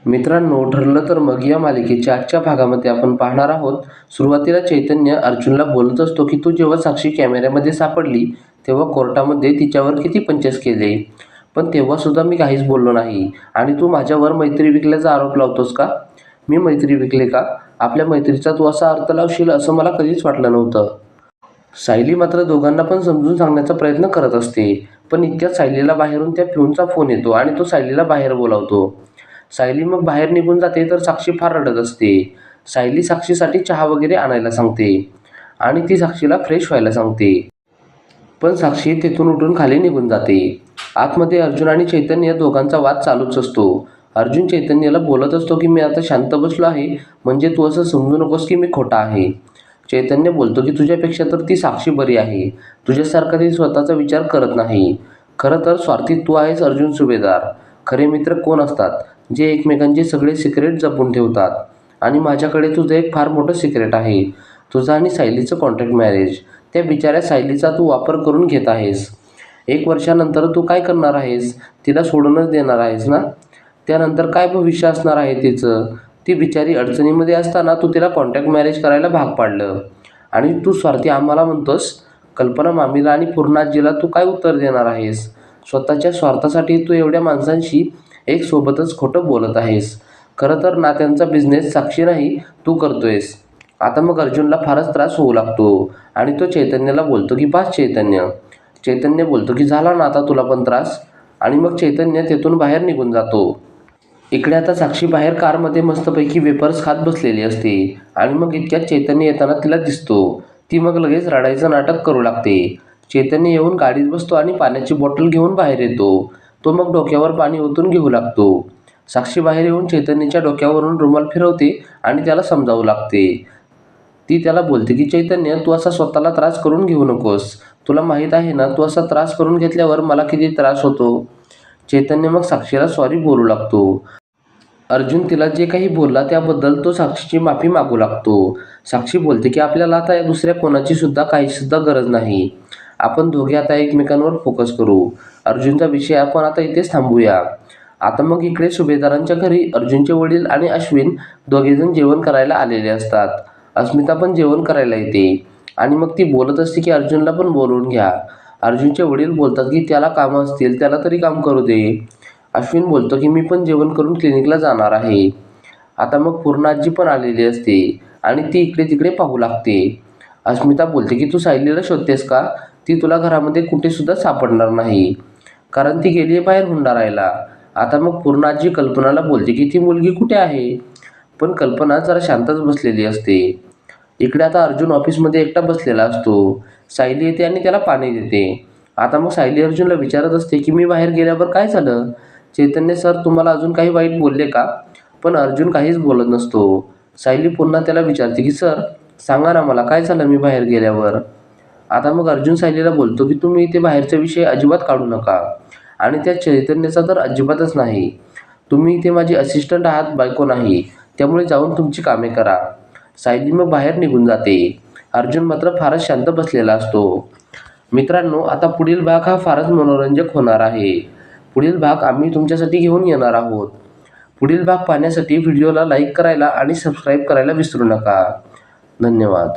मित्रांनो, ठरलं तर मग या मालिकेच्या आजच्या भागामध्ये आपण पाहणार आहोत. सुरुवातीला चैतन्य अर्जुनला बोलत असतो की तू जेव्हा साक्षी कॅमेऱ्यामध्ये सापडली तेव्हा कोर्टामध्ये तिच्यावर किती पंचेस केले, पण तेव्हा सुद्धा मी काहीच बोललो नाही आणि तू माझ्यावर मैत्री विकल्याचा आरोप लावतोस का? मी मैत्री विकले का? आपल्या मैत्रीचा तू असा अर्थ लावशील असं मला कधीच वाटलं नव्हतं. सायली मात्र दोघांना पण समजून सांगण्याचा प्रयत्न करत असते, पण इतक्यात सायलीला बाहेरून त्या पिऊनचा फोन येतो आणि तो सायलीला बाहेर बोलावतो. सायली मग बाहेर निघून जाते तर साक्षी फार रडत असते. सायली साक्षीसाठी चहा वगैरे आणायला सांगते आणि ती साक्षीला फ्रेश व्हायला सांगते. पण साक्षी तिथून उठून खाली निघून जाते. आतमध्ये अर्जुन आणि चैतन्य दोघांचा वाद चालूच असतो. अर्जुन चैतन्याला बोलत असतो की मी आता शांत बसलो आहे, म्हणजे तू असं समजू नकोस की मी खोटा आहे. चैतन्य बोलतो की तुझ्यापेक्षा तर ती साक्षी बरी आहे, तुझ्यासारखा ती स्वतःचा विचार करत नाही. खरं तर स्वार्थी तू आहेस अर्जुन सुभेदार. खरे मित्र कोण असतात? जे एकमेकांचे सगळे सिक्रेट जपून ठेवतात. आणि माझ्याकडे तुझं एक फार मोठं सिक्रेट आहे, तुझं आणि सायलीचं कॉन्ट्रॅक्ट मॅरेज. त्या बिचाऱ्या सायलीचा तू वापर करून घेत आहेस. 1 वर्षानंतर तू काय करणार आहेस? तिला सोडूनच देणार आहेस ना? त्यानंतर काय भविष्य असणार आहे तिचं? ती बिचारी अडचणीमध्ये असताना तू तिला कॉन्ट्रॅक्ट मॅरेज करायला भाग पाडलं आणि तू स्वार्थी आम्हाला म्हणतोस? कल्पना मामीला आणि पूर्णाजीला तू काय उत्तर देणार आहेस? स्वतःच्या स्वार्थासाठी तू एवढ्या माणसांशी एक सोबतच खोटं बोलत आहेस. खरं तर नात्यांचा बिझनेस साक्षी नाही, तू करतोयस. आता मग अर्जुनला फारच त्रास होऊ लागतो आणि तो चैतन्याला बोलतो की बास चैतन्य. चैतन्य बोलतो की झाला ना आता तुला पण त्रास, आणि मग चैतन्य तेथून बाहेर निघून जातो. इकडे आता साक्षी बाहेर कारमध्ये मस्तपैकी वेपर्स खात बसलेली असते आणि मग इतक्यात चैतन्य येताना तिला दिसतो. ती मग लगेच रडायचं नाटक करू लागते. चैतन्य येऊन गाडीत बसतो आणि पाण्याची बॉटल घेऊन बाहेर येतो. तो मग डोक्यावर पाणी ओतून घेऊ लागतो. साक्षी बाहेर येऊन चैतन्याच्या डोक्यावरून रुमाल फिरवते आणि त्याला समजावू लागते. ती त्याला बोलते की चैतन्य, तू असा स्वतःला त्रास करून घेऊ नकोस. तुला माहीत आहे ना तू असा त्रास करून घेतल्यावर मला किती त्रास होतो. चैतन्य मग साक्षीला सॉरी बोलू लागतो. अर्जुन तिला जे काही बोलला त्याबद्दल तो साक्षीची माफी मागू लागतो. साक्षी बोलते की आपल्याला आता दुसऱ्या कोणाची सुद्धा काही सुद्धा गरज नाही. आपण दोघे आता एकमेकांवर फोकस करू. अर्जुनचा विषय आपण आता इथेच थांबूया. आता मग इकडे सुभेदारांच्या घरी अर्जुनचे वडील आणि अश्विन दोघेजण जेवण करायला आलेले असतात. अस्मिता पण जेवण करायला येते आणि मग ती बोलत असते की अर्जुनला पण बोलवून घ्या. अर्जुनचे वडील बोलतात की त्याला कामं असतील, त्याला तरी काम करू दे. अश्विन बोलतो की मी पण जेवण करून क्लिनिकला जाणार आहे. आता मग पूर्णाजी पण आलेली असते आणि ती इकडे तिकडे पाहू लागते. अस्मिता बोलते की तू सायलीला शोधतेस का? ती तुला घरामध्ये कुठे सुद्धा सापडणार नाही, कारण ती गेली आहे बाहेर हुंडारायला. आता मग पूर्णाजी कल्पनाला बोलते की ती मुलगी कुठे आहे, पण कल्पना जरा शांतच बसलेली असते. इकडे आता अर्जुन ऑफिसमध्ये एकटा बसलेला असतो. सायली येते आणि त्याला पाणी देते. आता मग सायली अर्जुनला विचारत असते की मी बाहेर गेल्यावर काय झालं? चैतन्य सर तुम्हाला अजून काही वाईट बोलले का? पण अर्जुन काहीच बोलत नसतो. सायली पुन्हा त्याला विचारते की सर सांगा ना मला काय झालं मी बाहेर गेल्यावर. आता मग अर्जुन सायलीला बोलतो की तुम्ही इथे बाहेरचा विषय अजिबात काढू नका, आणि त्या चैतन्याचा तर अजिबातच नाही. तुम्ही इथे माझी असिस्टंट आहात, बायको नाही. त्यामुळे जाऊन तुमची कामे करा. सायली मग बाहेर निघून जाते. अर्जुन मात्र फारच शांत बसलेला असतो. मित्रांनो, आता पुढील भाग हा फारच मनोरंजक होणार आहे. पुढील भाग आम्ही तुमच्यासाठी घेऊन येणार आहोत. पुढील भाग पाहण्यासाठी व्हिडिओला लाईक करायला आणि सबस्क्राईब करायला विसरू नका. धन्यवाद.